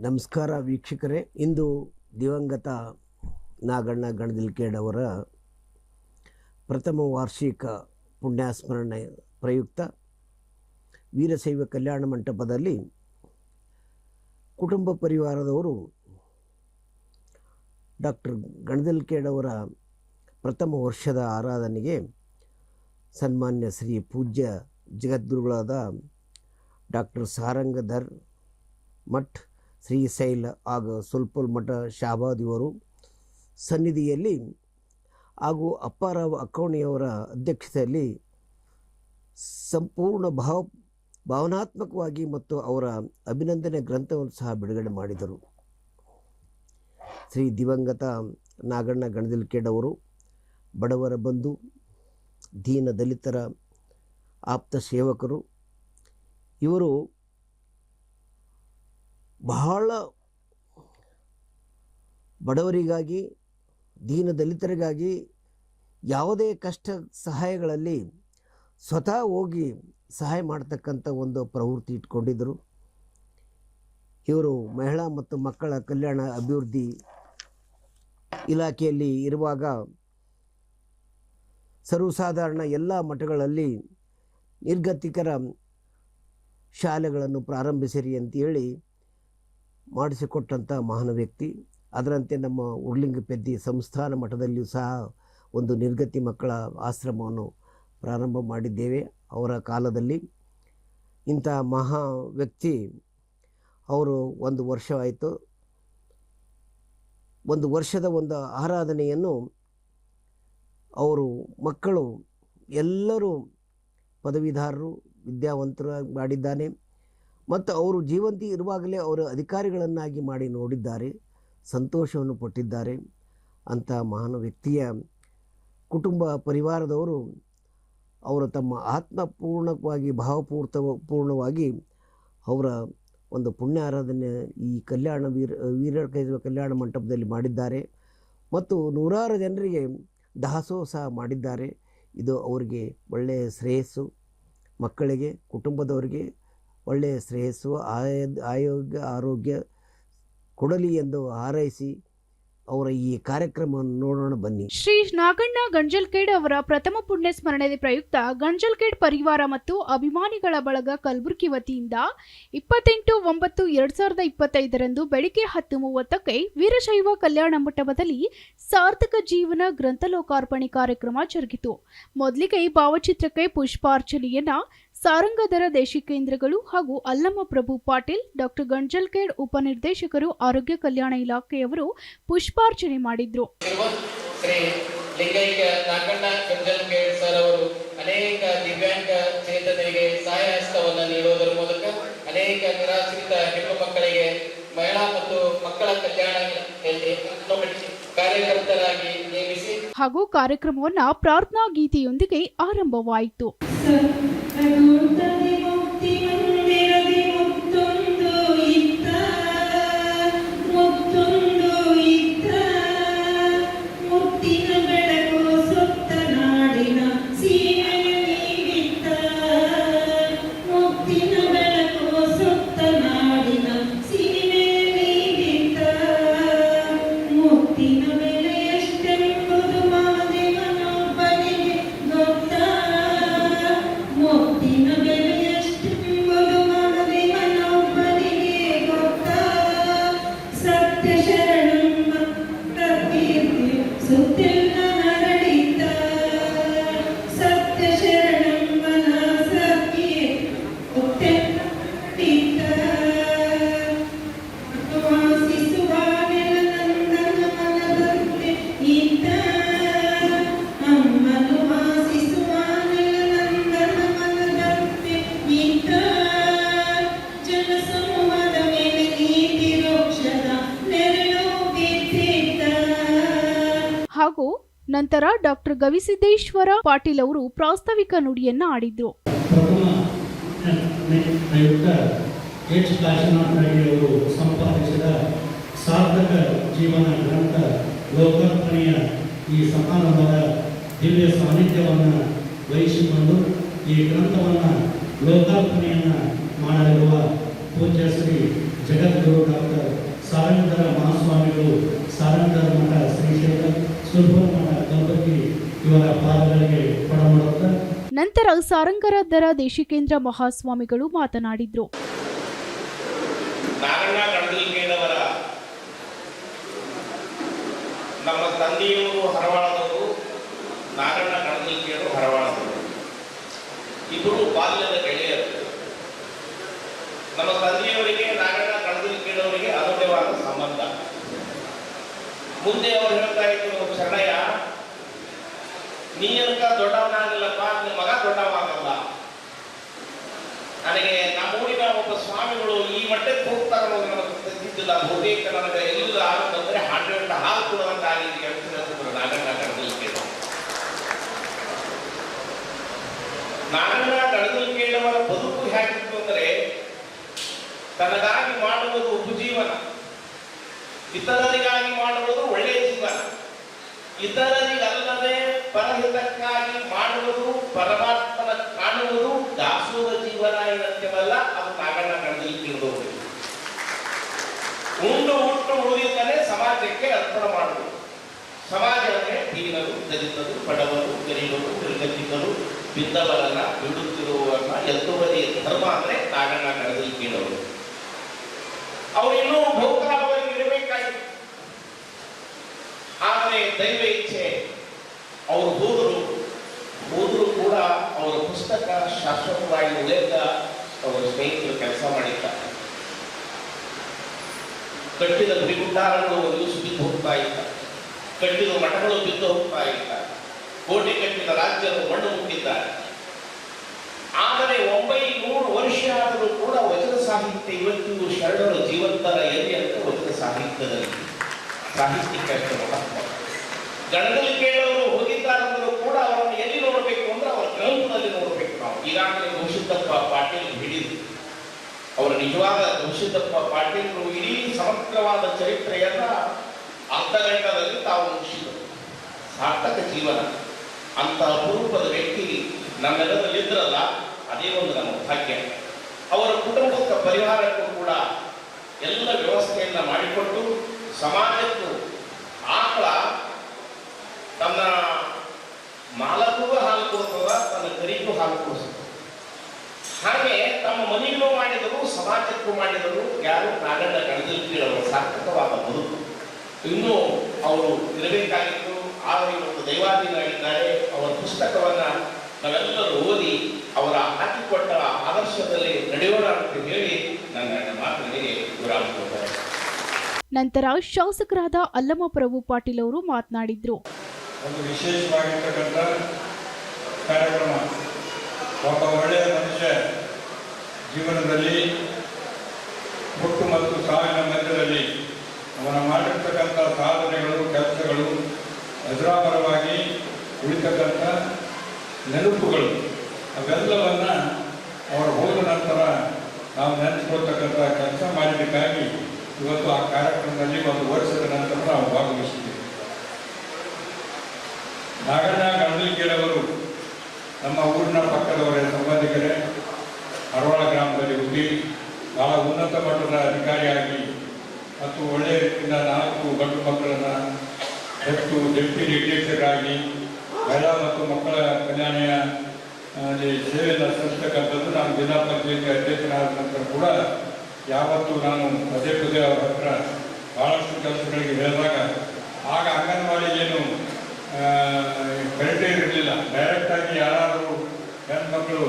ನಮಸ್ಕಾರ ವೀಕ್ಷಕರೇ. ಇಂದು ದಿವಂಗತ ನಾಗಣ್ಣ ಗಣದಿಲ್ಕೇಡ್ ಅವರ ಪ್ರಥಮ ವಾರ್ಷಿಕ ಪುಣ್ಯಸ್ಮರಣೆ ಪ್ರಯುಕ್ತ ವೀರಶೈವ ಕಲ್ಯಾಣ ಮಂಟಪದಲ್ಲಿ ಕುಟುಂಬ ಪರಿವಾರದವರು ಡಾಕ್ಟರ್ ಗಣದಿಲ್ಕೇಡ್ ಅವರ ಪ್ರಥಮ ವರ್ಷದ ಆರಾಧನೆಗೆ ಸನ್ಮಾನ್ಯ ಶ್ರೀ ಪೂಜ್ಯ ಜಗದ್ಗುರುಗಳಾದ ಡಾಕ್ಟರ್ ಸಾರಂಗಧರ್ ಮಠ್ ಶ್ರೀಶೈಲ ಹಾಗೂ ಸುಲ್ಪುಲ್ ಮಠ ಶಾಬಾದ್ ಇವರು ಸನ್ನಿಧಿಯಲ್ಲಿ ಹಾಗೂ ಅಪ್ಪಾರಾವ್ ಅಕ್ಕವಣಿಯವರ ಅಧ್ಯಕ್ಷತೆಯಲ್ಲಿ ಸಂಪೂರ್ಣ ಭಾವನಾತ್ಮಕವಾಗಿ ಮತ್ತು ಅವರ ಅಭಿನಂದನೆ ಗ್ರಂಥವನ್ನು ಸಹ ಬಿಡುಗಡೆ ಮಾಡಿದರು. ಶ್ರೀ ದಿವಂಗತ ನಾಗಣ್ಣ ಗಣದಿಲ್ಕೇಡ್ ಅವರು ಬಡವರ ಬಂಧು, ದೀನ ದಲಿತರ ಆಪ್ತ ಸೇವಕರು. ಇವರು ಬಹಳ ಬಡವರಿಗಾಗಿ, ದೀನ ದಲಿತರಿಗಾಗಿ ಯಾವುದೇ ಕಷ್ಟ ಸಹಾಯಗಳಲ್ಲಿ ಸ್ವತಃ ಹೋಗಿ ಸಹಾಯ ಮಾಡ್ತಕ್ಕಂಥ ಒಂದು ಪ್ರವೃತ್ತಿ ಇಟ್ಕೊಂಡಿದ್ದರು. ಇವರು ಮಹಿಳಾ ಮತ್ತು ಮಕ್ಕಳ ಕಲ್ಯಾಣ ಅಭಿವೃದ್ಧಿ ಇಲಾಖೆಯಲ್ಲಿ ಇರುವಾಗ ಸರ್ವಸಾಧಾರಣ ಎಲ್ಲ ಮಠಗಳಲ್ಲಿ ನಿರ್ಗತಿಕರ ಶಾಲೆಗಳನ್ನು ಪ್ರಾರಂಭಿಸಿರಿ ಅಂತೇಳಿ ಮಾಡಿಸಿಕೊಟ್ಟಂಥ ಮಹಾನ್ ವ್ಯಕ್ತಿ. ಅದರಂತೆ ನಮ್ಮ ಉರ್ಲಿಂಗಪೆದ್ದಿ ಸಂಸ್ಥಾನ ಮಠದಲ್ಲಿಯೂ ಸಹ ಒಂದು ನಿರ್ಗತಿ ಮಕ್ಕಳ ಆಶ್ರಮವನ್ನು ಪ್ರಾರಂಭ ಮಾಡಿದ್ದೇವೆ. ಅವರ ಕಾಲದಲ್ಲಿ ಇಂಥ ಮಹಾ ವ್ಯಕ್ತಿ ಅವರು ಒಂದು ವರ್ಷ ಆಯಿತು. ಒಂದು ವರ್ಷದ ಒಂದು ಆರಾಧನೆಯನ್ನು ಅವರು ಮಕ್ಕಳು ಎಲ್ಲರೂ ಪದವೀಧರರು, ವಿದ್ಯಾವಂತರು ಮಾಡಿದ್ದಾನೆ ಮತ್ತು ಅವರು ಜೀವಂತಿ ಇರುವಾಗಲೇ ಅವರು ಅಧಿಕಾರಿಗಳನ್ನಾಗಿ ಮಾಡಿ ನೋಡಿದ್ದಾರೆ, ಸಂತೋಷವನ್ನು ಪಟ್ಟಿದ್ದಾರೆ. ಅಂಥ ಮಹಾನ್ ವ್ಯಕ್ತಿಯ ಕುಟುಂಬ ಪರಿವಾರದವರು ಅವರು ತಮ್ಮ ಆತ್ಮಪೂರ್ಣವಾಗಿ ಭಾವಪೂರ್ಣವಾಗಿ ಅವರ ಒಂದು ಪುಣ್ಯ ಆರಾಧನೆ ಈ ವೀರ ಕಲ್ಯಾಣ ಮಂಟಪದಲ್ಲಿ ಮಾಡಿದ್ದಾರೆ ಮತ್ತು ನೂರಾರು ಜನರಿಗೆ ದಾಸೋಹ ಸಹ ಮಾಡಿದ್ದಾರೆ. ಇದು ಅವರಿಗೆ ಒಳ್ಳೆಯ ಶ್ರೇಯಸ್ಸು, ಮಕ್ಕಳಿಗೆ, ಕುಟುಂಬದವರಿಗೆ ಒಳ್ಳೆಯ ಶ್ರೇಯಸ್ಸು, ಆರೋಗ್ಯ ಕೊಡಲಿ ಎಂದು ಹಾರೈಸಿ ಅವರ ಈ ಕಾರ್ಯಕ್ರಮವನ್ನು ನೋಡೋಣ ಬನ್ನಿ. ಶ್ರೀ ನಾಗಣ್ಣ ಗಣದಿಲ್ಕೇಡ್ ಅವರ ಪ್ರಥಮ ಪುಣ್ಯ ಸ್ಮರಣೆ ಪ್ರಯುಕ್ತ ಗಣದಿಲ್ಕೇಡ್ ಪರಿವಾರ ಮತ್ತು ಅಭಿಮಾನಿಗಳ ಬಳಗ ಕಲಬುರಗಿ ವತಿಯಿಂದ 28/9/2025 ಬೆಳಿಗ್ಗೆ 10:30ಕ್ಕೆ ವೀರಶೈವ ಕಲ್ಯಾಣ ಮಂಟಪದಲ್ಲಿ ಸಾರ್ಥಕ ಜೀವನ ಗ್ರಂಥ ಲೋಕಾರ್ಪಣೆ ಕಾರ್ಯಕ್ರಮ ಜರುಗಿತು. ಮೊದಲಿಗೆ ಭಾವಚಿತ್ರಕ್ಕೆ ಪುಷ್ಪಾರ್ಚನೆಯನ್ನ ಸಾರಂಗಧರ ದೇಶಿಕೇಂದ್ರಗಳು ಹಾಗೂ ಅಲ್ಲಮ್ಮ ಪ್ರಭು ಪಾಟೀಲ್, ಡಾಕ್ಟರ್ ಗಣದಿಲ್ಕೇಡ್ ಉಪನಿರ್ದೇಶಕರು, ಆರೋಗ್ಯ ಕಲ್ಯಾಣ ಇಲಾಖೆಯವರು ಪುಷ್ಪಾರ್ಚನೆ ಮಾಡಿದ್ರು. ಶ್ರೀ ಲಿಂಗೈಕ್ಯ ನಾಗಣ್ಣ ಗಣದಿಲ್ಕೇಡ್ ಸರ್ ಅವರು ಅನೇಕ ದಿವ್ಯಾಂಗ ಚೇತನರಿಗೆ ಸಹಾಯ ಹಸ್ತವನ್ನು ನೀಡುವುದರ ಮೂಲಕ ಅನೇಕ ನಿರಾಶ್ರಿತ ಹೆಣ್ಣು ಮಕ್ಕಳಿಗೆ ಮಹಿಳಾ ಮತ್ತು ಮಕ್ಕಳ ಕಲ್ಯಾಣ ಕಾರ್ಯಕರ್ತರಾಗಿ ನೇಮಿಸಿ ಹಾಗೂ ಕಾರ್ಯಕ್ರಮವನ್ನ ಪ್ರಾರ್ಥನಾ ಗೀತೆಯೊಂದಿಗೆ ಆರಂಭವಾಯಿತು. ಹಾಗೂ ನಂತರ ಡಾಕ್ಟರ್ ಗವಿಸಿದ್ದೇಶ್ವರ ಪಾಟೀಲ್ ಅವರು ಪ್ರಾಸ್ತಾವಿಕ ನುಡಿಯನ್ನ ಆಡಿದ್ರು. ಸಂಪಾದಿಸಿದ ಸಾರ್ಥಕ ಜೀವನ ಗ್ರಂಥ ಲೋಕಾರ್ಪಣೆಯ ಈ ಸಮಾರಂಭದ ದಿವ್ಯ ಸಾನ್ನಿಧ್ಯವನ್ನು ವಹಿಸಿಕೊಂಡು ಈ ಗ್ರಂಥವನ್ನು ಲೋಕಾರ್ಪಣೆಯನ್ನು ಮಾಡಲಿರುವ ಪೂಜ್ಯ ಶ್ರೀ ಜಗದ್ಗುರು ಡಾಕ್ಟರ್ ಸಾರಂಗರ ಮಹಾಸ್ವಾಮಿಗಳು, ಸಾರಂಗರ ಮಠ ಶ್ರೀಶೈಲ, ಸುಲ್ಭರ ಮಠ ಕಲಬುರಗಿ ಇವರ ಪಾದಗಳಿಗೆ ಕೊಡಮಾಡುತ್ತಾ ನಂತರ ಸಾರಂಗರಾಧರ ದೇಶಿಕೇಂದ್ರ ಮಹಾಸ್ವಾಮಿಗಳು ಮಾತನಾಡಿದ್ರು. ನಾಗಣ್ಣ ಗಣಗಲ್ಕೇಡವರ ನಮ್ಮ ತಂದೆಯವರು ಹರವಾಳದವರು, ನಾಗಣ್ಣ ಗಣಗಲ್ಕೇಡು ಹರವಾಳದವರು. ಇಬ್ಬರು ಬಾಲ್ಯದ ಗೆಳೆಯರು. ನಮ್ಮ ತಂದೆಯವರಿಗೆ ನಾಗಣ್ಣ ಗಣಗಲ್ಕೇಡವರಿಗೆ ಅನನ್ಯವಾದ ಸಂಬಂಧ. ಮುಂದೆ ಅವರು ಹೇಳ್ತಾ ಇದ್ರು, ಶರಣಯ್ಯ ನೀನಕ ದೊಡ್ಡವನಾಗಲ್ಲಪ್ಪ, ನಿಮ್ಮ ಮಗ ದೊಡ್ಡವಾಗಲ್ಲ. ನನಗೆ ನಮ್ಮೂರಿನ ಒಬ್ಬ ಸ್ವಾಮಿಗಳು ಈ ಮಟ್ಟಕ್ಕೆ ಹೋಗ್ತಾರೆ ಅನ್ನೋದು ನನಗೆ ಗೊತ್ತಿದ್ದಿಲ್ಲ. ಬಹುತೇಕ ನನಗೆ ಎಲ್ಲ ಆನಂದ ಅಂದರೆ 100 ಹಾಲು ಕೊಡುವಂತ ಆಗಿದೆ ಅಂತ ಹೇಳ್ತಿದ್ರು ನಾಗಣ್ಣ ಗಣಗಲ್ಕೇಡು. ನಾಗಣ್ಣ ಗಣಗಲ್ಕೇಡವರ ಬದುಕು ಹೇಗಿತ್ತು ಅಂದರೆ, ತನಗಾಗಿ ಮಾಡುವುದು ಉಪಜೀವನ, ಇತರರಿಗಾಗಿ ಮಾಡುವುದು ಒಳ್ಳೆಯ ಜೀವನ, ಇತರರಿಗಲ್ಲದೆ ಪರಹಿತಕ್ಕಾಗಿ ಮಾಡುವುದು, ಪರಮಾತ್ಮನ ಕಾಣುವುದು ದಾಸೋಹ ಜೀವನ ಏನಂತೇವಲ್ಲ, ಅದು ನಾಗಣ್ಣ ಗಣಗಲ್ಕೇಡು. ಉಂಡು ಉಳಿದಿದ್ದನೇ ಸಮಾಜಕ್ಕೆ ಅರ್ಪಣೆ ಮಾಡುವುದು. ಸಮಾಜವನ್ನೇ ದೀನರು, ದಲಿತರು, ಬಡವರು, ಗರೀಬರು, ನಿರ್ಗತಿಕರು, ಬಿದ್ದವರನ್ನ ಬಿಡುತ್ತಿರುವವರನ್ನ ಎತ್ತುವರಿ ಧರ್ಮ ಅಂದ್ರೆ ನಾಗಣ್ಣ ಗಣಗಲ್ಕೇಡವರು. ಅವರು ಇನ್ನೂ ಬಹುಕಾಲವರೆಗೆ ಇರಬೇಕಾಗಿತ್ತು. ಆದರೆ ದೈವ ಇಚ್ಛೆ ಅವರು ಹೋದರು ಕೂಡ ಅವರ ಪುಸ್ತಕ ಶಾಶ್ವತವಾಗಿ ಉಳಿದ ಅವರ ಸ್ನೇಹಿತರು ಕೆಲಸ ಮಾಡಿದ್ದಾರೆ. ಕಟ್ಟಿದ ಗುಡಿಗುಡ್ಡಾರಗಳು ಒಂದು ಬಿದ್ದು ಹೋಗ್ತಾ ಇದ್ದಾರೆ, ಕಟ್ಟಿದ ಮಠಗಳು ಬಿದ್ದು ಹೋಗ್ತಾ ಇದ್ದಾರೆ, ಕೋಟೆ ಕಟ್ಟಿದ ರಾಜ್ಯರು ಮಣ್ಣು ಮುಟ್ಟಿದ್ದಾರೆ. ಆದರೆ 900 ವರ್ಷ ಆದರೂ ಕೂಡ ವಚನ ಸಾಹಿತ್ಯ ಇವತ್ತಿಗೂ ಶರಣರು ಜೀವಂತರ ಎಲ್ಲಿ ಅಂತ ವಚನ ಸಾಹಿತ್ಯದಲ್ಲಿ ಸಾಹಿತ್ಯಕ್ಕೆ ಮಹತ್ವ. ಗಣಗಲ್ಕೇಡವರು ಹೋಗಿದ್ದಾರೆಂದರೂ ಕೂಡ ಅವರನ್ನು ಎಲ್ಲಿ ನೋಡಬೇಕು ಅಂದ್ರೆ ಅವರ ಗ್ರಂಥದಲ್ಲಿ ನೋಡಬೇಕು. ನಾವು ಈಗಾಗಲೇ ಗವಿಸಿದ್ದಪ್ಪ ಪಾಟೀಲ್ ಹಿಡಿದು ಅವರ ನಿಜವಾದ ಗವಿಸಿದ್ದಪ್ಪ ಪಾಟೀಲರು ಇಡೀ ಸಮಗ್ರವಾದ ಚರಿತ್ರೆಯನ್ನ ಅರ್ಧ ಗಂಟದಲ್ಲಿ ತಾವು ಮುಗಿಸಿದರು. ಸಾರ್ಥಕ ಜೀವನ ಅಂತ ಅಪರೂಪದ ವ್ಯಕ್ತಿ ನಮ್ಮೆಲ್ಲರಲ್ಲಿದ್ದರಲ್ಲ, ಅದೇ ಒಂದು ನಮ್ಮ ಭಾಗ್ಯ. ಅವರ ಕುಟುಂಬಕ್ಕೆ ಪರಿವಾರಕ್ಕೂ ಕೂಡ ಎಲ್ಲ ವ್ಯವಸ್ಥೆಯನ್ನ ಮಾಡಿಕೊಟ್ಟು ಸಮಾಜಕ್ಕೂ ಆಕಳ ತನ್ನ ಮಾಲಕಗೂ ಹಾಲು ಕೊಡ್ತದ, ತನ್ನ ಕರಿಗೂ ಹಾಲು ಕೊಡಿಸ್ತದೆ. ಹಾಗೆ ತಮ್ಮ ಮನೆಗೂ ಮಾಡಿದರು, ಸಮಾಜಕ್ಕೂ ಮಾಡಿದರು. ಯಾರು ನಾಗಣ್ಣ ಗಣಗಲ್ಕೇಡವರ ಸಾರ್ಥಕವಾದ ಬದುಕು. ಇನ್ನೂ ಅವರು ಇರಬೇಕಾಗಿತ್ತು. ಆದರೆ ಇವತ್ತು ದೈವಾಧೀನರಾಗಿದ್ದಾರೆ. ಅವರ ಪುಸ್ತಕವನ್ನ ನಾವೆಲ್ಲರೂ ಓದಿ ಅವರ ಹಾಕಿಕೊಟ್ಟ ಆದರ್ಶದಲ್ಲಿ ನಡೆಯೋಣ ಅಂತ ಹೇಳಿ ನನ್ನ ಮಾತಿನಿಗೆ ವಿರಾಮ ಕೊಡ್ತಾರೆ. ನಂತರ ಶಾಸಕರಾದ ಅಲ್ಲಮಪ್ರಭು ಪಾಟೀಲ್ ಅವರು ಮಾತನಾಡಿದ್ರು. ಒಂದು ವಿಶೇಷವಾಗಿರ್ತಕ್ಕಂಥ ಕಾರ್ಯಕ್ರಮ. ಒಬ್ಬ ಒಳ್ಳೆಯ ಮನುಷ್ಯ ಜೀವನದಲ್ಲಿ ಹುಟ್ಟು ಮತ್ತು ಸಾವಿನ ಮಧ್ಯದಲ್ಲಿ ಅವನ ಮಾಡಿರ್ತಕ್ಕಂಥ ಸಾಧನೆಗಳು, ಕೆಲಸಗಳು ಅಜರಾಮರವಾಗಿ ಉಳಿತಕ್ಕಂಥ ನೆನಪುಗಳು, ಅವೆಲ್ಲವನ್ನ ಅವರ ಹೋದ ನಂತರ ನಾವು ನೆನೆಸ್ಕೊಳ್ತಕ್ಕಂಥ ಕೆಲಸ ಮಾಡಿದ್ದಕ್ಕಾಗಿ ಇವತ್ತು ಆ ಕಾರ್ಯಕ್ರಮದಲ್ಲಿ 1 ವರ್ಷದ ನಂತರ ನಾವು ಭಾಗವಹಿಸಿದ್ದೇವೆ. ನಾಗಣ್ಣ ಗಣಗಲ್ಕೇಡವರು ನಮ್ಮ ಊರಿನ ಪಕ್ಕದವರೇ, ಸಂಬಂಧಿಕರೇ. ಹರವಾಳ ಗ್ರಾಮದಲ್ಲಿ ಹುಟ್ಟಿ ಬಹಳ ಉನ್ನತ ಮಟ್ಟದ ಅಧಿಕಾರಿಯಾಗಿ ಮತ್ತು ಒಳ್ಳೆಯ ರೀತಿಯಿಂದ 4 ಗಂಡು ಮಕ್ಕಳನ್ನು ಹೆತ್ತು ಡೆಪ್ಟಿ ನಿರ್ದೇಶಕರಾಗಿ ಮಹಿಳಾ ಮತ್ತು ಮಕ್ಕಳ ಕಲ್ಯಾಣ ಸೇವೆಯನ್ನು ಸಲ್ಲಿಸ್ತಕ್ಕಂಥದ್ದು. ನಾನು ಜಿಲ್ಲಾ ಪಂಚಾಯತಿ ಅಧ್ಯಕ್ಷರಾದ ನಂತರ ಕೂಡ ಯಾವತ್ತೂ ನಾನು ಪದೇ ಪದೇ ಅವರ ಹತ್ರ ಭಾಳಷ್ಟು ಕೆಲಸಗಳಿಗೆ ಹೇಳಿದಾಗ, ಆಗ ಅಂಗನವಾಡಿಗೇನು ಕರೆಕ್ಟೇ ಇರಲಿಲ್ಲ. ಡೈರೆಕ್ಟಾಗಿ ಯಾರಾದರೂ ಹೆಣ್ಮಕ್ಳು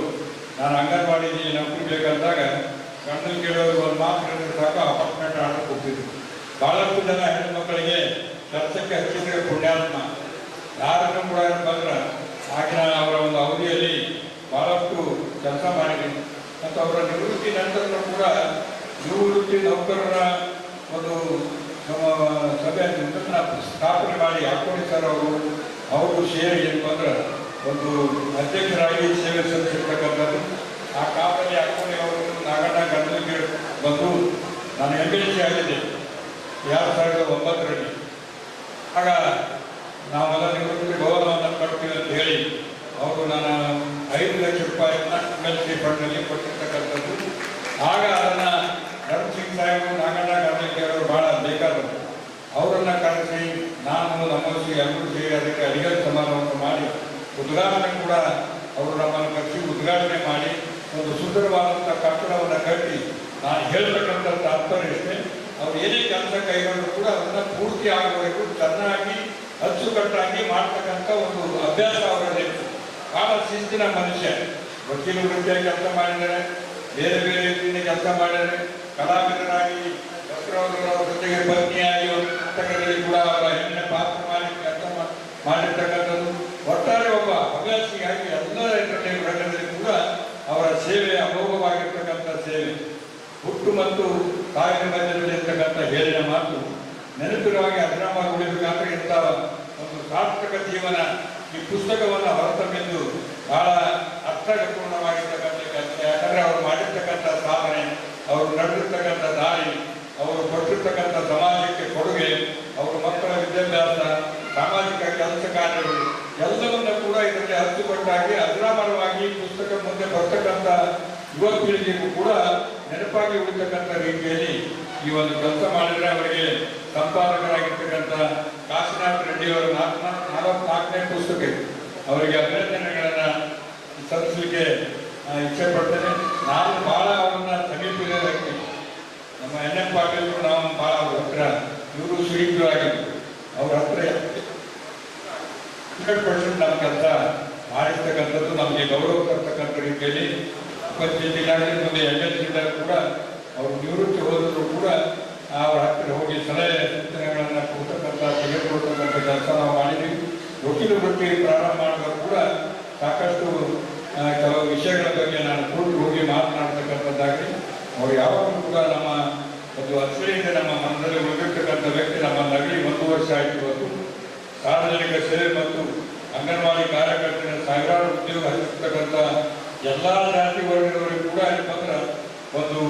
ನಾನು ಅಂಗನವಾಡಿಗೆ ನೌಕರಿ ಬೇಕಂದಾಗ ಗಣಗಲ್ಕೇಡವರು ಒಂದು ಮಾತು ಹೇಳಿದ್ರೆ ಸಾಕು, ಅಪಾರ್ಟ್ಮೆಂಟ್ ಆರ್ಡರ್ ಕೊಡ್ತಿದ್ರು. ಭಾಳಷ್ಟು ಜನ ಹೆಣ್ಮಕ್ಕಳಿಗೆ ಕೆಲಸಕ್ಕೆ ಹಚ್ಚಿದ್ರೆ ಪುಣ್ಯಾತ್ಮ. ಯಾರನ್ನು ಕೂಡ ಬಂದ್ರೆ ಆಗಿನ ಅವರ ಒಂದು ಅವಧಿಯಲ್ಲಿ ಭಾಳಷ್ಟು ಕೆಲಸ ಮಾಡಿದ್ದೀನಿ. ಮತ್ತು ಅವರ ನಿವೃತ್ತಿ ನಂತರನೂ ಕೂಡ ನಿವೃತ್ತಿ ನೌಕರರ ಒಂದು ಸಭೆಯನ್ನು ಸ್ಥಾಪನೆ ಮಾಡಿ ಹಾಕ್ಕೊಂಡು ಸರ್ ಅವರು ಸೇರಿ ಏನು ಅಂದ್ರೆ ಒಂದು ಅಧ್ಯಕ್ಷರಾಗಿ ಸೇವೆ ಸಲ್ಲಿಸಿರ್ತಕ್ಕಂಥದ್ದು. ಆ ಕಾಲದಲ್ಲಿ ಹಾಕ್ಕೊಂಡು ಅವರು ನಾಗಣ್ಣ ಗಣಗಲ್ಕೇಡು ಬಂದು ನಾನು MLC ಆಗಿದ್ದೆ 2009ರಲ್ಲಿ. ಆಗ ನಾವೆಲ್ಲ ನಿವೃತ್ತಿ ಗೌರವವನ್ನು ಕೊಡ್ತೀವಿ ಅಂತ ಹೇಳಿ ಅವರು ನಾನು 5 ಲಕ್ಷ ರೂಪಾಯಿಯನ್ನ MLC ಫಂಡ್ನಲ್ಲಿ ಕೊಟ್ಟಿರ್ತಕ್ಕಂಥದ್ದು. ಆಗ ಅದನ್ನು ಧರ್ಮಸಿಂಗ್ ಸಾಹೇಬರು ನಾಗಣ್ಣ ಗಣಗಲ್ಕೇಡವರು ಭಾಳ ಎಲ್ಲರನ್ನ ಕರೆಸಿ ನಾನು ನಮ್ಮಲ್ಲಿ ಎಲ್ಲರೂ ಸೇರಿ ಅದಕ್ಕೆ ಅಡಿಗೆ ಸಮಾರಂಭವನ್ನು ಮಾಡಿ ಉದ್ಘಾಟನೆ ಕೂಡ ಅವರು ನಮ್ಮನ್ನು ಕರೆಸಿ ಉದ್ಘಾಟನೆ ಮಾಡಿ ಒಂದು ಸುಂದರವಾದಂಥ ಕಟ್ಟಡವನ್ನು ಕಟ್ಟಿ ನಾನು ಹೇಳ್ತಕ್ಕಂಥ ತಾತ್ಪರ್ಯ ಇಷ್ಟೇ. ಅವ್ರು ಏನೇ ಕೆಲಸ ಕೈಗೊಂಡ್ರು ಕೂಡ ಅದನ್ನು ಪೂರ್ತಿ ಆಗುವವರೆಗೂ ಚೆನ್ನಾಗಿ ಅಚ್ಚುಕಟ್ಟಾಗಿ ಮಾಡ್ತಕ್ಕಂಥ ಒಂದು ಅಭ್ಯಾಸ ಅವರಲ್ಲಿ. ಬಹಳ ಶಿಸ್ತಿನ ಮನುಷ್ಯ. ವಕೀಲ ವೃತ್ತಿಯ ಕೆಲಸ ಮಾಡಿದ್ದಾರೆ, ಬೇರೆ ಬೇರೆ ರೀತಿಯ ಕೆಲಸ ಮಾಡಿದ್ದಾರೆ, ಕಲಾವಿದರಾಗಿ ಅವರ ಜೊತೆಗೆ ಪತ್ನಿಯಾಗಿ ಪುಸ್ತಕದಲ್ಲಿ ಕೂಡ ಅವರ ಹೆಣ್ಣಿನ ಪಾತ್ರ ಮಾಡಿ ಕೆಲಸ ಮಾಡಿರ್ತಕ್ಕಂಥದ್ದು. ಒಟ್ಟಾರೆ ಒಬ್ಬ ಹವ್ಯಾಸಿಯಾಗಿ ಎಲ್ಲ ರಂಗದಲ್ಲಿ ಕೂಡ ಅವರ ಸೇವೆ ಅಮೋಘವಾಗಿರ್ತಕ್ಕಂಥ ಸೇವೆ. ಹುಟ್ಟು ಮತ್ತು ತಾಯಿನ ಮಧ್ಯದಲ್ಲಿ ಇರ್ತಕ್ಕಂಥ ಹೇಳಿನ ಮಾತು ನೆನಪಿರುವಾಗಿ ಅಜರಾಮರ ಉಳಿಬೇಕಾದ್ರೆ ಇಂಥ ಒಂದು ಸಾರ್ಥಕ ಜೀವನ ಈ ಪುಸ್ತಕವನ್ನು ಹೊರತಂದಿದ್ದು ಬಹಳ ಅರ್ಥಪೂರ್ಣವಾಗಿರ್ತಕ್ಕಂಥ ಕೆಲಸ. ಯಾಕಂದರೆ ಅವರು ಮಾಡಿರ್ತಕ್ಕಂಥ ಸಾಧನೆ, ಅವರು ನಡೆದಿರ್ತಕ್ಕಂಥ ದಾರಿ, ಅವರು ಕೊಟ್ಟಿರ್ತಕ್ಕಂಥ ಸಮಾಜಕ್ಕೆ ಕೊಡುಗೆ, ಅವರ ಮಕ್ಕಳ ವಿದ್ಯಾಭ್ಯಾಸ, ಸಾಮಾಜಿಕ ಕೆಲಸ ಕಾರ್ಯಗಳು ಎಲ್ಲವನ್ನ ಕೂಡ ಇದರಲ್ಲಿ ಅಚ್ಚುಕಟ್ಟಾಗಿ ಅಜರಾಮರವಾಗಿ ಪುಸ್ತಕ ಮುಂದೆ ಬರ್ತಕ್ಕಂಥ ಯುವ ಪೀಳಿಗೆಗೂ ಕೂಡ ನೆನಪಾಗಿ ಉಳಿತಕ್ಕಂಥ ರೀತಿಯಲ್ಲಿ ಈ ಒಂದು ಕೆಲಸ ಮಾಡಿದರೆ ಅವರಿಗೆ ಸಂಪಾದಕರಾಗಿರ್ತಕ್ಕಂಥ ಕಾಶಿನಾಥ್ ರೆಡ್ಡಿಯವರ 44ನೇ ಪುಸ್ತಕ ಅವರಿಗೆ ಅಭಿನಂದನೆಗಳನ್ನು ಸಲ್ಲಿಸಲಿಕ್ಕೆ ಇಚ್ಛೆ ಪಡ್ತೇನೆ. ನಾನು ಭಾಳ ಅವರನ್ನ ಸಮೀಪದ ವ್ಯಕ್ತಿ. ನಮ್ಮ NM ಪಾಟೀಲ್ ನಾವು ಭಾಳ ಅವ್ರ ಹತ್ರ ಇವರು ಶ್ರೀಕರಾಗಿದ್ದರು. ಅವ್ರ ಹತ್ರ 100% ನಮ್ಮ ಕೆಲಸ ಮಾಡಿರ್ತಕ್ಕಂಥದ್ದು ನಮಗೆ ಗೌರವ ತರ್ತಕ್ಕಂಥ ರೀತಿಯಲ್ಲಿ ಉಪಸ್ಥಿತಿಯಾಗಿ ಮುಂದೆ MLC ಕೂಡ ಅವರು ನಿವೃತ್ತಿ ಹೋದರೂ ಕೂಡ ಅವ್ರ ಹತ್ತಿರ ಹೋಗಿ ಸಲಹೆ ಸೂಚನೆಗಳನ್ನು ಕೊಡ್ತಕ್ಕಂಥ ತೆಗೆದುಕೊಳ್ತಕ್ಕಂಥ ಕೆಲಸ ನಾವು ಮಾಡಿದ್ದೀವಿ. ವಕೀಲ ವೃತ್ತಿ ಪ್ರಾರಂಭ ಮಾಡಿದ್ರು ಕೂಡ ಸಾಕಷ್ಟು ಕೆಲವು ವಿಷಯಗಳ ಬಗ್ಗೆ ನಾನು ಕೂಡಿ ಹೋಗಿ ಮಾತನಾಡ್ತಕ್ಕಂಥದ್ದಾಗಿ ಅವ್ರು ಯಾವಾಗಲೂ ಕೂಡ ನಮ್ಮ ಒಂದು ಅಚ್ಚರಿಯಿಂದ ನಮ್ಮ ಮನದಲ್ಲಿ ಉಳಿದಿರ್ತಕ್ಕಂಥ ವ್ಯಕ್ತಿ. ನಮ್ಮ ನಗಲಿ 1 ವರ್ಷ ಆಯಿತು. ಇವತ್ತು ಸಾರ್ವಜನಿಕ ಸೇವೆ ಮತ್ತು ಅಂಗನವಾಡಿ ಕಾರ್ಯಕರ್ತರ ಸಾವಿರಾರು ಉದ್ಯೋಗ ಹರಿಸ್ತಕ್ಕಂಥ ಎಲ್ಲ ಜಾತಿ ವರ್ಗದವರಿಗೂ ಕೂಡ ಅಲ್ಲಿ ಮಾತ್ರ ಒಂದು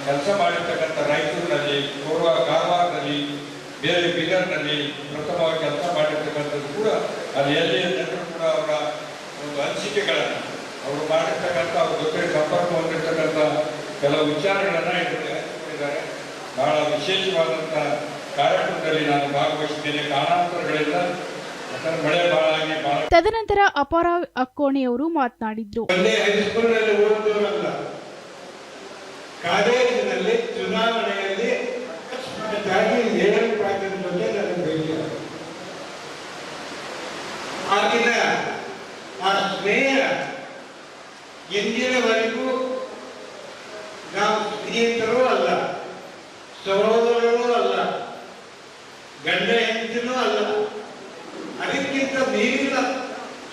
ಕೆಲಸ ಮಾಡಿರ್ತಕ್ಕಂಥ ರಾಯಚೂರಿನಲ್ಲಿ, ಪೂರ್ವ ಕಾರವಾರದಲ್ಲಿ, ಬೇರೆ ಬೀದರ್ನಲ್ಲಿ ಪ್ರಥಮವಾಗಿ ಕೆಲಸ ಮಾಡಿರ್ತಕ್ಕಂಥದ್ದು ಕೂಡ ಅಲ್ಲಿ ಎಲ್ಲಿ ಜನರು ಕೂಡ ಅವರ ಒಂದು ಅನಿಸಿಕೆಗಳನ್ನು ಅವರು ಮಾಡಿರ್ತಕ್ಕಂಥ ಅವ್ರ ಜೊತೆ ಸಂಪರ್ಕ ಹೊಂದಿರ್ತಕ್ಕಂಥ ಕೆಲವು ವಿಚಾರಗಳನ್ನು ಇದರಲ್ಲಿ ಹಂಚಿಕೊಂಡಿದ್ದಾರೆ. ಬಹಳ ವಿಶೇಷವಾದಂಥ ಕಾರ್ಯಕ್ರಮದಲ್ಲಿ ನಾನು ಭಾಗವಹಿಸಿದ್ದೇನೆ. ಕಾರಣಾಂತರಗಳಿಂದ ಯಾಕಂದ್ರೆ ಮಳೆ ಬಹಳ ಆಗಿ ತದನಂತರ ಅಪಾರ ಅಕ್ಕೋಣಿಯವರು ಮಾತನಾಡಿದ್ರು. ಹೈಸ್ಕೂಲ್ನಲ್ಲಿ ಓದಿದವರಲ್ಲ, ಕಾಲೇಜಿನಲ್ಲಿ ಚುನಾವಣೆಯಲ್ಲಿ ಏರ್ಪಾಟಿನ ಬಗ್ಗೆ ನನಗೆ ಭೇಟಿ. ಆಗಿನ ಆ ಸ್ನೇಹ ಎಂದಿನವರೆಗೂ ನಾವು ಸ್ನೇಹಿತರೂ ಅಲ್ಲ, ಸಹೋದರರೂ ಅಲ್ಲ, ಗಂಡ ಹೆಂಡತಿನೂ ಅಲ್ಲ, ಅದಕ್ಕಿಂತ ಮೀರಿನ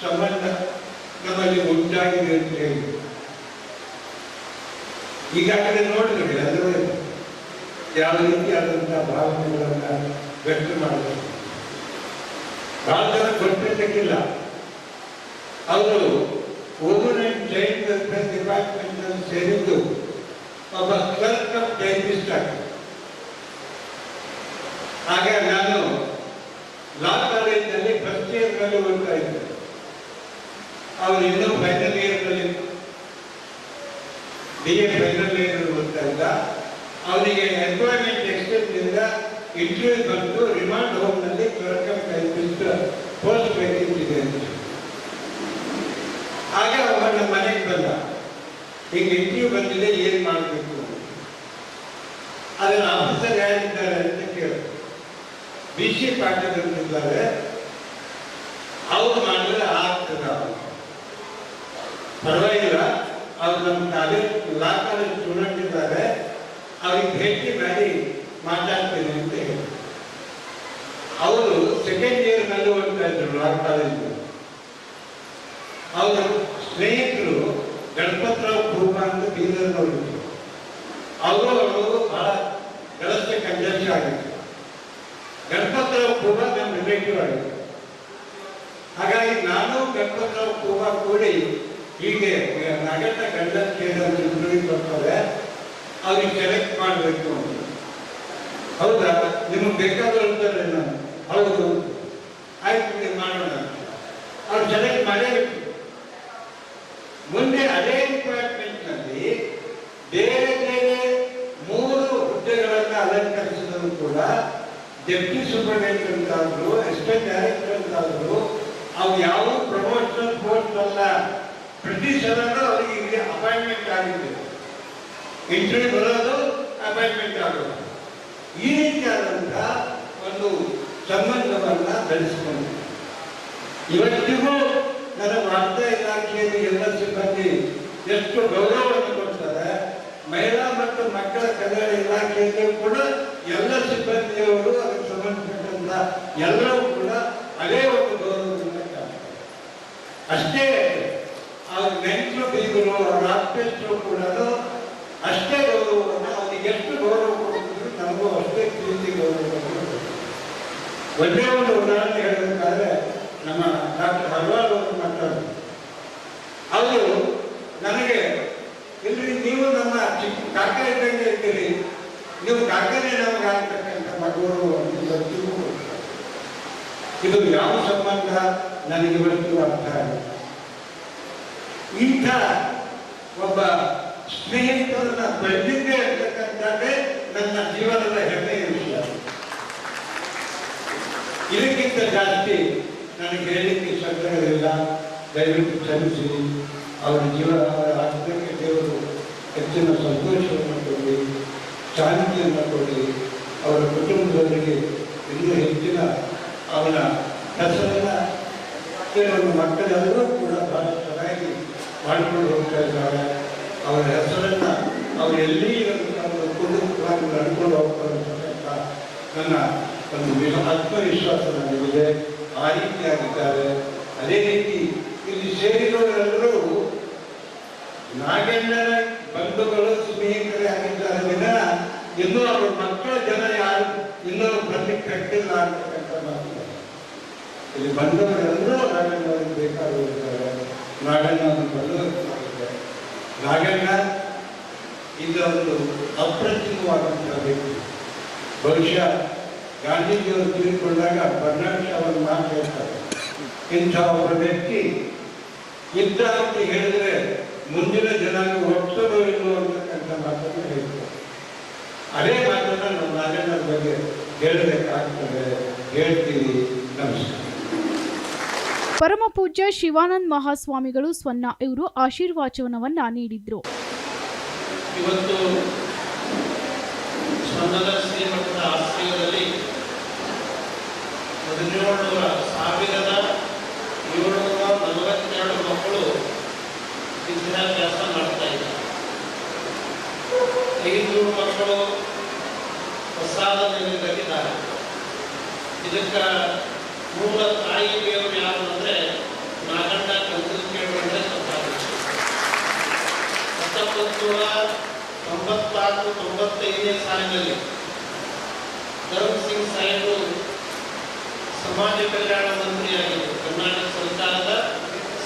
ಸಂಬಂಧ ನಮ್ಮಲ್ಲಿ ಉಂಟಾಗಿದೆ ಅಂತ ಹೇಳಿ ಈಗಾಗಲೇ ನೋಡಿದ್ರಿ. ಅದರ ಯಾವ ರೀತಿಯಾದಂತಹ ಭಾವನೆಗಳನ್ನ ವ್ಯಕ್ತ ಮಾಡಬೇಕು. ಬಹಳ ಜನ ಗೊತ್ತಿದ್ದಕ್ಕಿಲ್ಲ. ಅವರು women and child welfare department ಅಲ್ಲಿ ಸೇರಿದ್ದು ಒಬ್ಬ ಕ್ಲರ್ಕ್ ಆಫ್ ಟೈಪಿಸ್ಟ್ ಆಗಿ. ಆಗ ನಾನು ಲಾ ಕಾಲೇಜಿನಲ್ಲಿ ಫಸ್ಟ್ ಇಯರ್ನಲ್ಲಿ ಓದ್ತಾ ಇದ್ದೆ. ಅವರು ಇನ್ನೂ ಫೈನಲ್ ಇಯರ್ನಲ್ಲಿ BA ಫೈನಲ್ ಇಯರ್ ಓದ್ತಾ ಇದ್ದ. ಅವನಿಗೆ ಎಂಪ್ಲಾಯ್ಮೆಂಟ್ ಎಕ್ಸ್ಚೇಂಜ್ ಇಂದ ಇಂಟರ್ವ್ಯೂ ಬಂದು ರಿಮಾಂಡ್ ಹೋಮ್ನಲ್ಲಿ clerk of typist post vacancy ಇದೆ ಅಂತ. ಆಗ ಅವನ ನಮ್ಮ ಮನೆಗೆ ಬಂದ. ಈಗ ಇಂಟರ್ವ್ಯೂ ಬಂದಿದೆ, ಏನು ಮಾಡಬೇಕು? ಅದನ್ನು ಆಫೀಸರ್ ಯಾರಿದ್ದಾರೆ ಅಂತ ಕೇಳಿದ್ರು. BC ಪಾಟೀಲ್ ಅಂತಿದ್ದಾರೆ, ಅವ್ರು ಮಾಡಿದ್ರೆ ಆಗ್ತದ, ಪರವಾಗಿಲ್ಲ, ಅವ್ರು ನಮ್ಮ ಕಾಲೇಜ್ ಲಾ ಕಾಲೇಜ್ ಸ್ಟೂಡೆಂಟ್ ಇದ್ದಾರೆ, ಅವ್ರಿಗೆ ಭೇಟಿ ಮಾಡಿ ಮಾತಾಡ್ತೀನಿ ಅಂತ ಹೇಳಿ. ಅವರು ಸೆಕೆಂಡ್ ಇಯರ್ನಲ್ಲಿ ಓದ್ತಾ ಇದ್ರು ಲಾ ಕಾಲೇಜ್. ಅವರ ಸ್ನೇಹಿತರು ಗಣಪತರಾವ್ ಪೂರ್ವ ಅಂತ ಬೀದರ್ನವರಿದ್ರು. ಅವರು ಬಹಳ ಕೆಲಸ ಕಂಜನ್ಸ್ ಆಗಿತ್ತು. ಗಣಪತರಾವ್ ಪೂರ್ವ ನಮ್ಮ ರಿಲೇಟಿವ್ ಆಗಿತ್ತು. ಹಾಗಾಗಿ ನಾನು ಗಣಪತರಾವ್ ಪೂರ್ವ ಕೂಡಿ ಹೀಗೆ ನಗರದ ಗಂಡನ ಕೇಂದ್ರ ಇಂಟರ್ವ್ಯೂ ಬರ್ತಾರೆ, ಅವ್ರಿಗೆ ಸೆಲೆಕ್ಟ್ ಮಾಡಬೇಕು ಅಂತ. ಹೌದಾ, ನಿಮಗೆ ಬೇಕಾದ್ರು ಅಂತಾರೆ. ನಾನು ಹೌದು ಆಯ್ತು ಮಾಡೋಣ. ಅವ್ರು ಸೆಲೆಕ್ಟ್ ಮಾಡೇಬೇಕು. ಮುಂದೆ ಅದೇ ಡಿಪಾರ್ಟ್ಮೆಂಟ್ನಲ್ಲಿ ಬೇರೆ ಬೇರೆ 3 ಹುದ್ದೆಗಳನ್ನು ಅಲಂಕರಿಸಿದರೂ ಕೂಡ ಡೆಪ್ಟಿ ಸೂಪರ್ಡೆಂಟ್ ಅಂತಾದ್ರು, ಅಸಿಸ್ಟೆಂಟ್ ಡೈರೆಕ್ಟರ್ ಅಂತಾದ್ರು, ಅವು ಯಾವ ಪ್ರಮೋಷನಲ್ ಪೋಸ್ಟ್ ಅಲ್ಲ. ಪ್ರತಿ ಸಲನೂ ಅವರಿಗೆ ಇಲ್ಲಿ ಅಪಾಯಿಂಟ್ಮೆಂಟ್ ಆಗಿದೆ. ಇಂಟರ್ವ್ಯೂ ಬರೋದು, ಅಪಾಯಿಂಟ್ಮೆಂಟ್ ಆಗೋದು. ಈ ರೀತಿಯಾದಂಥ ಒಂದು ಸಂಬಂಧವನ್ನು ಬೆಳೆಸಿಕೊಂಡು ಇವತ್ತಿಗೂ ನನ್ನ ವಾರ್ತಾ ಇಲಾಖೆಯಲ್ಲಿ ಎಲ್ಲ ಸಿಬ್ಬಂದಿ ಎಷ್ಟು ಗೌರವವನ್ನು ಕೊಡ್ತಾರೆ. ಮಹಿಳಾ ಮತ್ತು ಮಕ್ಕಳ ಕಲ್ಯಾಣ ಇಲಾಖೆಯಲ್ಲೂ ಕೂಡ ಎಲ್ಲ ಸಿಬ್ಬಂದಿಯವರು ಅದಕ್ಕೆ ಸಂಬಂಧಪಟ್ಟಂತ ಎಲ್ಲರೂ ಕೂಡ ಅದೇ ಒಂದು ಗೌರವದಿಂದ ಕಾಣ್ತಾರೆ. ಅಷ್ಟೇ ಅವ್ರ ನೆಂಟರು ಬೀಗರು, ಅವ್ರ ಆತ್ಮೀಯರು ಕೂಡ ಅಷ್ಟೇ ಗೌರವವನ್ನು, ಅವರಿಗೆ ಎಷ್ಟು ಗೌರವ ಕೊಡ್ತಿದ್ರು ನಮಗೂ ಅಷ್ಟೇ ಪ್ರೀತಿ ಗೌರವವನ್ನು. ಒಂದೇ ಒಂದು ಉದಾಹರಣೆ ಹೇಳಬೇಕಾದ್ರೆ ನಮ್ಮ ಡಾಕ್ಟರ್ ಹರ್ವಾಲ್ ಅವರು ಮಾತಾಡಿದ್ರು. ಅವರು ನನಗೆ ಇಲ್ರಿ, ನೀವು ನಮ್ಮ ಚಿಕ್ಕ ಕಾಕ ಇದ್ದಂಗೆ ಇರ್ತೀರಿ, ನೀವು ಕಾಕನೇ ನಮಗೆ ಆಗ್ತಕ್ಕಂಥ ಮಗವರು ಇವತ್ತಿಗೂ ಕೊಡ್ತಾರೆ. ಇದು ಯಾವ ಸಂಬಂಧ ನನಗೆ ಇವತ್ತು ಅರ್ಥ ಆಗಿದೆ. ಇಂಥ ಒಬ್ಬ ಸ್ನೇಹಿತರನ್ನ ಬೆಳೆದಿದ್ದೇ ಇರ್ತಕ್ಕಂಥದ್ದೇ ನನ್ನ ಜೀವನದ ಹೆಮ್ಮೆಯ ವಿಷಯ. ಇದಕ್ಕಿಂತ ಜಾಸ್ತಿ ನನಗೆ ಹೇಳಲಿಕ್ಕೆ ಶಬ್ದಗಳಿಲ್ಲ. ದಯವಿಟ್ಟು ಕ್ಷಮಿಸಿ. ಅವರ ಜೀವನ, ಅವರ ಆತ್ಮಕ್ಕೆ ದೇವರು ಹೆಚ್ಚಿನ ಸಂತೋಷವನ್ನು ಕೊಡಿ, ಶಾಂತಿಯನ್ನು ಕೊಡಿ. ಅವರ ಕುಟುಂಬದವರಿಗೆ ಇನ್ನೂ ಹೆಚ್ಚಿನ ಅವನ ಹೆಸರನ್ನು ಕೆಲವು ಮಕ್ಕಳೆಲ್ಲರೂ ಕೂಡ ಬಹಳ ಚೆನ್ನಾಗಿ ಮಾಡಿಕೊಂಡು ಹೋಗ್ತಾ ಇದ್ದಾರೆ. ಅವರ ಹೆಸರನ್ನು ಅವರು ಎಲ್ಲಿ ಕುಟುಂಬವಾಗಿ ನಡ್ಕೊಂಡು ಹೋಗ್ತಾರೆ ಅಂತಕ್ಕಂಥ ನನ್ನ ಒಂದು ಆತ್ಮವಿಶ್ವಾಸ ನನಗಿದೆ. ಆ ರೀತಿಯಾಗಿದ್ದಾರೆ. ಅದೇ ರೀತಿ ಇಲ್ಲಿ ಸೇರಿದವರೆಲ್ಲರೂ ನಾಗಣ್ಣನ ಬಂಧುಗಳು, ಸ್ನೇಹಿತರೇ ಆಗಿದ್ದಾರೆ ವಿನಃ ಇನ್ನೂ ಅವರ ಮಕ್ಕಳ ಜನ ಯಾರು ಇನ್ನೂ ಬರ್ಲಿಕ್ಕೆ ಕಟ್ಟಿಲ್ಲ ಅಂತಕ್ಕಂಥ ಮಾತು. ಇಲ್ಲಿ ಬಂದವರೆಲ್ಲರೂ ನಾಗಣ್ಣವರಿಗೆ ಬೇಕಾಗಿರ್ತಾರೆ. ನಾಗಣ್ಣವನ್ನು ಬಲ್ಲವರಿದ್ದಾರೆ. ನಾಗಣ್ಣ ಇದೊಂದು ಅಪ್ರತಿಮವಾದಂತಹ ವ್ಯಕ್ತಿ. ಬಹುಶಃ ಗಾಂಧೀಜಿಯವರು ತೀರಿಕೊಂಡಾಗ ಬರ್ನಾಡ್ ಅವರು ಮಾತು ಹೇಳ್ತಾರೆ, ಇಂಥ ಒಬ್ಬ ವ್ಯಕ್ತಿ ಇದ್ದ ಅಂತ ಹೇಳಿದ್ರೆ ಮುಂದಿನ ಜನಾಂಗ ಒಪ್ಪೋದು ಇಲ್ಲೋ ಅಂತಕ್ಕಂಥ ಮಾತನ್ನು ಹೇಳ್ತಾರೆ. ಅದೇ ಮಾತನ್ನು ನಮ್ಮ ನಾಗಣ್ಣನ ಬಗ್ಗೆ ಹೇಳಬೇಕಾಗ್ತದೆ. ಹೇಳ್ತೀವಿ. ನಮಸ್ಕಾರ. ಪರಮ ಪೂಜ್ಯ ಶಿವಾನಂದ ಮಹಾಸ್ವಾಮಿಗಳು ಸ್ವನ್ನ ಇವರು ಆಶೀರ್ವಾಚನವನ್ನ ನೀಡಿದ್ರು. ಇವತ್ತು ಸ್ವರ್ಣದ ಶ್ರೀಮಠದ ಆಶ್ರಯದಲ್ಲಿ 1742 ಮಕ್ಕಳು ವಿದ್ಯಾಭ್ಯಾಸ ಮಾಡ್ತಾ ಇದ್ದಾರೆ. 500 ಮಕ್ಕಳು ಪ್ರಸಾದ ನಿರ್ಗತಿದ್ದಾರೆ. ಇದಕ್ಕೆ ಮೂಲ ತಾಯಿಯವರು ಯಾರು ಅಂದರೆ ನಾಗಣ್ಣ ಕಂದಲ್ಕೇಡವರೇ ಸಂಪಾದಿಸಿದರು. 1994-95ನೇ ಸಾಲಿನಲ್ಲಿ ಧರ್ಮ್ ಸಿಂಗ್ ಸಾಹೇಬರು ಸಮಾಜ ಕಲ್ಯಾಣ ಮಂತ್ರಿಯಾಗಿದ್ದರು. ಕರ್ನಾಟಕ ಸರ್ಕಾರದ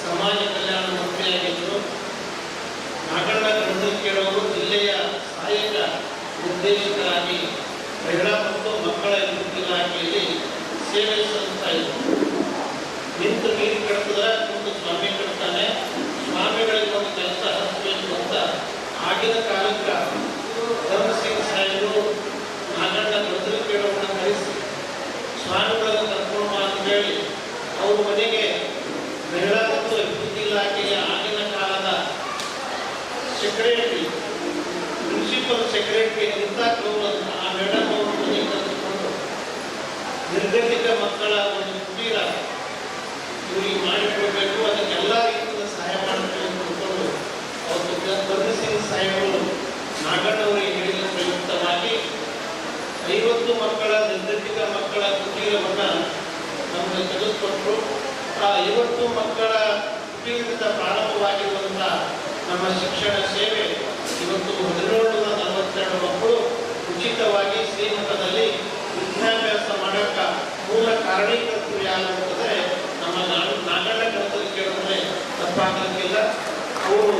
ಸಮಾಜ ಕಲ್ಯಾಣ ಮಂತ್ರಿಯಾಗಿದ್ದರು. ನಾಗಣ್ಣ ಕಂದಲ್ಕೇಡವರು ಜಿಲ್ಲೆಯ ಸಹಾಯಕ ನಿರ್ದೇಶಕರಾಗಿ ಮಹಿಳಾ ಮತ್ತು ಮಕ್ಕಳ ಅಭಿವೃದ್ಧಿ ಇಲಾಖೆಯಲ್ಲಿ ಸೇವೆ ಸಲ್ಲಿಸ್ತಾ ಇದ್ದರು. ನಿಂತು ನೀರು ಕೆಡ್ತಿದ್ರೆ ಕುಂತು ಸ್ವಾಮಿ ಕೆಡ್ತಾನೆ, ಸ್ವಾಮಿಗಳಿಗೆ ಒಂದು ಕೆಲಸ ಹಚ್ಚಬೇಕು ಅಂತ ಆಗಿನ ಕಾಲಕ್ಕೆ ಧರ್ಮ್ ಸಿಂಗ್ ಸಾಹೇಬರು ನಾಗಣ್ಣ ಕಂದಲ್ಕೇಡವರನ್ನ ಕರೆಸಿ ಸ್ವಾಮಿಗಳನ್ನು ಕರ್ಕೊಂಡು ಅಂತ ಹೇಳಿ ಅವ್ರ ಮನೆಗೆ ಮಹಿಳಾ ಮತ್ತು ಅಭಿವೃದ್ಧಿ ಇಲಾಖೆಯ ಆಗಿನ ಕಾಲದ ಸೆಕ್ರೆಟರಿ, ಪ್ರಿನ್ಸಿಪಲ್ ಸೆಕ್ರೆಟರಿ ಅಂತ ಆ ಮೇಡಮ್ ಅವರು ಮನೆಗೆ ಕರೆದುಕೊಂಡು ನಿರ್ಗತಿಕ ಮಕ್ಕಳ ಒಂದು ಕುಟೀರ ಇವರಿಗೆ ಮಾಡಿಕೊಡ್ಬೇಕು, ಅದಕ್ಕೆ ಎಲ್ಲ ರೀತಿಯ ಸಹಾಯ ಮಾಡಬೇಕು ಅಂತ ತಿಳ್ಕೊಂಡು ಅವತ್ತು ಧರ್ಮ್ ಸಿಂಗ್ ಸಾಹೇಬರು ನಾಗಣ್ಣವರಿಗೆ ಹೇಳಿದ ಪ್ರಯುಕ್ತವಾಗಿ 50 ಮಕ್ಕಳ ನಿರ್ಗತಿಕ ಮಕ್ಕಳ ಕುಟೀರವನ್ನು ನಮಗೆ ತೆಗೆದುಕೊಟ್ಟರು. ಆ 50 ಮಕ್ಕಳ ಕುಟೀರದಿಂದ ಪ್ರಾರಂಭವಾಗಿರುವಂಥ ನಮ್ಮ ಶಿಕ್ಷಣ ಸೇವೆ ಇವತ್ತು 1742 ಮಕ್ಕಳು ಉಚಿತವಾಗಿ ಶ್ರೀಮಠದಲ್ಲಿ ವಿದ್ಯಾಭ್ಯಾಸ ಮಾಡೋಕ್ಕೆ ಮೂಲ ಕಾರಣೀಕರ್ತರು ಯಾರು ಅಂತಂದರೆ ನಮ್ಮ ನಾಗಣ್ಣ ಕಂದಲ್ಕೇಡವರೇ ತಪ್ಪಾಗಲಿಕ್ಕಿಲ್ಲ. ಅವರು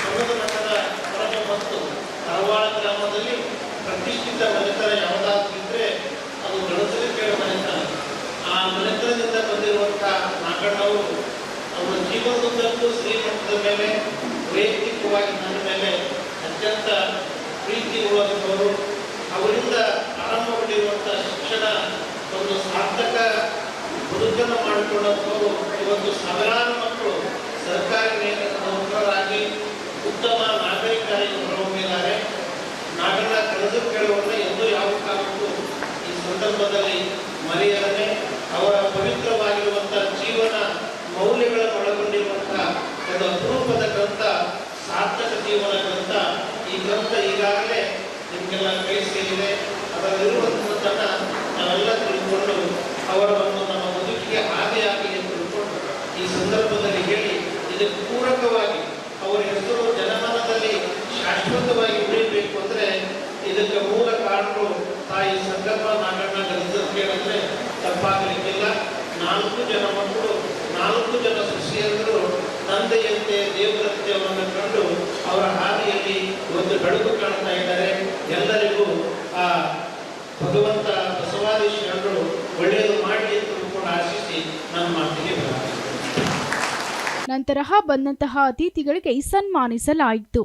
ಸಮುದ್ರ ಮಠದ ಪರಮ ಮತ್ತು ತರವಾಳ ಗ್ರಾಮದಲ್ಲಿ ಪ್ರತಿಷ್ಠಿತ ಮನೆತನ ಯಾವುದಾದ್ರೂ ಇದ್ದರೆ ಅದು ಕಂದಲ್ಕೇಡ ಮನೆತನ. ಆ ಮನೆತನದಿಂದ ಬಂದಿರುವಂಥ ನಾಗಣ್ಣವರು ಅವರ ಜೀವನದುದ್ದಕ್ಕೂ ಶ್ರೀಮಠದ ಮೇಲೆ, ವೈಯಕ್ತಿಕವಾಗಿ ನನ್ನ ಮೇಲೆ ಅತ್ಯಂತ ಪ್ರೀತಿ ಉಳ್ಳವರು. ಅವರಿಂದ ಆರಂಭಗೊಂಡಿರುವಂಥ ಶಿಕ್ಷಣ ಒಂದು ಸಾರ್ಥಕ ಬದುಕನ್ನು ಮಾಡಿಕೊಂಡಂಥವರು ಇವತ್ತು ಸಾವಿರಾರು ಮಕ್ಕಳು ಸರ್ಕಾರಿ ನೌಕರರಾಗಿ ಉತ್ತಮ ನಾಗರಿಕರಾಗಿ ಹೊರಹೊಮ್ಮಿದ್ದಾರೆ. ನಾಗಣ್ಣ ಕಣಜಲ್ಕೇಡವರನ್ನ ಎಂದು ಯಾವ ಕಾಲಕ್ಕೂ ಈ ಸಂದರ್ಭದಲ್ಲಿ ಮರೆಯದೇ ಅವರ ಪವಿತ್ರವಾಗಿರುವಂತಹ ಜೀವನ ಮೌಲ್ಯಗಳನ್ನು ಒಳಗೊಂಡಿರುವಂತಹ ಒಂದು ಅಪರೂಪದ ಗ್ರಂಥ, ಸಾರ್ಥಕ ಜೀವನ ಗ್ರಂಥ. ಈ ಗ್ರಂಥ ಈಗಾಗಲೇ ನಿಮಗೆಲ್ಲ ಕೈ ಸೇರಿದೆ. ಅದರಲ್ಲಿರುವಂಥದ್ದನ್ನು ನಾವೆಲ್ಲ ತಿಳ್ಕೊಂಡು ಅವರ ಒಂದು ನಮ್ಮ ಬದುಕಿಗೆ ಹಾದಿಯಾಗಿ ತಿಳ್ಕೊಂಡು ಈ ಸಂದರ್ಭದಲ್ಲಿ ಹೇಳಿ ಇದಕ್ಕೆ ಪೂರಕವಾಗಿ ಅವರ ಹೆಸರು ಜನಮನದಲ್ಲಿ ಶಾಶ್ವತವಾಗಿ ಉಳಿಬೇಕು ಅಂದರೆ ಇದಕ್ಕೆ ಮೂಲ ಕಾರಣರು ತಾಯಿ ಸಂಗಮ ನಾಗಣ್ಣ ಗಂಜಲ್ಕೇಡ್ ಅಂದರೆ ತಪ್ಪಾಗಲಿಕ್ಕಿಲ್ಲ. 4 ಜನ ಮಕ್ಕಳು, 4 ಜನ ಶಿಷ್ಯರು ತಂದೆಯಂತೆ ದೇವರಂತೆ ಅವರನ್ನು ಕಂಡು ಅವರ ಹಾದಿಯಲ್ಲಿ ಒಂದು ಬೆಳಕು ಕಾಣ್ತಾ ಇದ್ದಾರೆ. ಎಲ್ಲರಿಗೂ ಆ ಭಗವಂತ ಬಸವಾದಿ ಶರಣರು ಒಳ್ಳೆಯದು ಮಾಡಲಿ ಅಂತ ತಿಳ್ಕೊಂಡು ಆಶಿಸಿ ನನ್ನ ಮಾತಿಗೆ ಬರುತ್ತೇನೆ. ನಂತರ ಬಂದಂತಹ ಅತಿಥಿಗಳಿಗೆ ಸನ್ಮಾನಿಸಲಾಯಿತು.